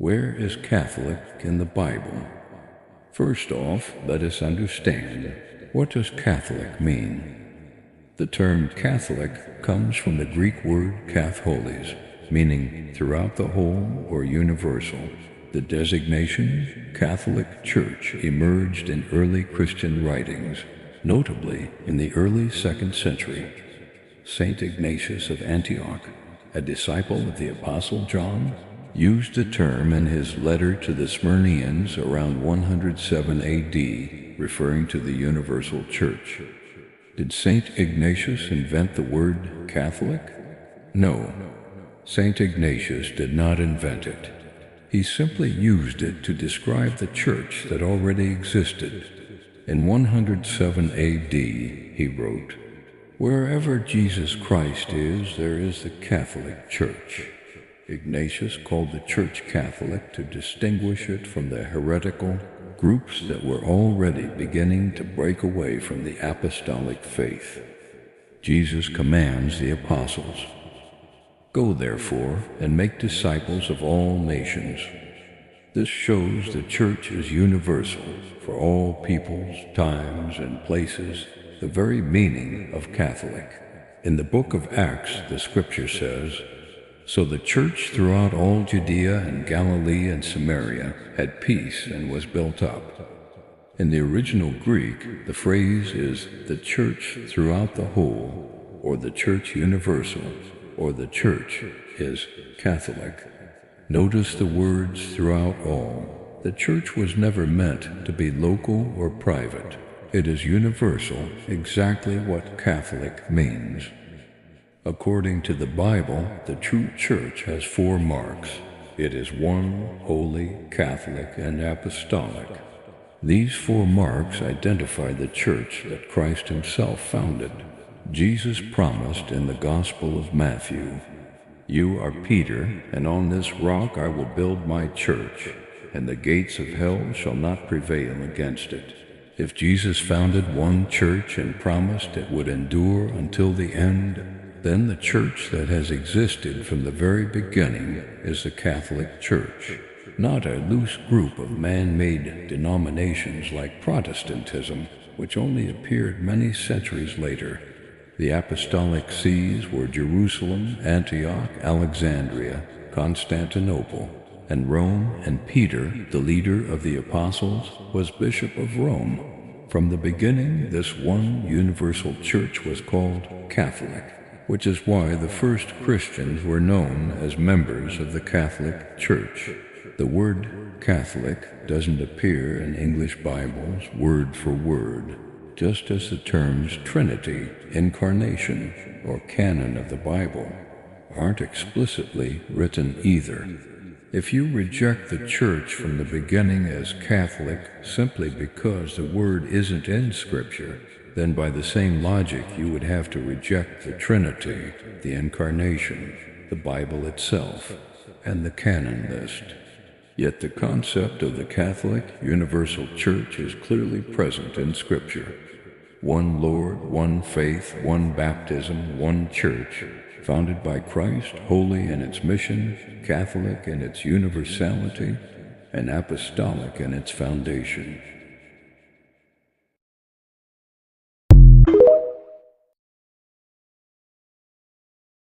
Where is Catholic in the Bible? First off, let us understand, what does Catholic mean? The term Catholic comes from the Greek word katholis, meaning throughout the whole or universal. The designation Catholic Church emerged in early Christian writings, notably in the early 2nd century. Saint Ignatius of Antioch, a disciple of the Apostle John, used the term in his letter to the Smyrnians around 107 AD, referring to the universal church. Did Saint Ignatius invent the word Catholic? No, Saint Ignatius did not invent it. He simply used it to describe the church that already existed. In 107 AD, he wrote, "Wherever Jesus Christ is, there is the Catholic Church." Ignatius called the Church Catholic to distinguish it from the heretical groups that were already beginning to break away from the apostolic faith. Jesus commands the apostles, "Go therefore and make disciples of all nations." This shows the church is universal, for all peoples, times, and places, the very meaning of Catholic. In the book of Acts, the scripture says, "So the church throughout all Judea and Galilee and Samaria had peace and was built up." In the original Greek, the phrase is the church throughout the whole, or the church universal, or the church is Catholic. Notice the words throughout all. The church was never meant to be local or private. It is universal, exactly what Catholic means. According to the Bible, the true church has 4 marks. It is one, holy, Catholic, and apostolic. These 4 marks identify the church that Christ himself founded. Jesus promised in the Gospel of Matthew, "You are Peter, and on this rock I will build my church, and the gates of hell shall not prevail against it." If Jesus founded one church and promised it would endure until the end, then the church that has existed from the very beginning is the Catholic Church, not a loose group of man-made denominations like Protestantism, which only appeared many centuries later. The apostolic sees were Jerusalem, Antioch, Alexandria, Constantinople, and Rome, and Peter, the leader of the apostles, was Bishop of Rome. From the beginning, this one universal church was called Catholic, which is why the first Christians were known as members of the Catholic Church. The word Catholic doesn't appear in English Bibles word for word, just as the terms Trinity, Incarnation, or Canon of the Bible aren't explicitly written either. If you reject the Church from the beginning as Catholic simply because the word isn't in Scripture, then by the same logic you would have to reject the Trinity, the Incarnation, the Bible itself, and the canon list. Yet the concept of the Catholic Universal Church is clearly present in Scripture. One Lord, one faith, one baptism, one church, founded by Christ, holy in its mission, Catholic in its universality, and apostolic in its foundation.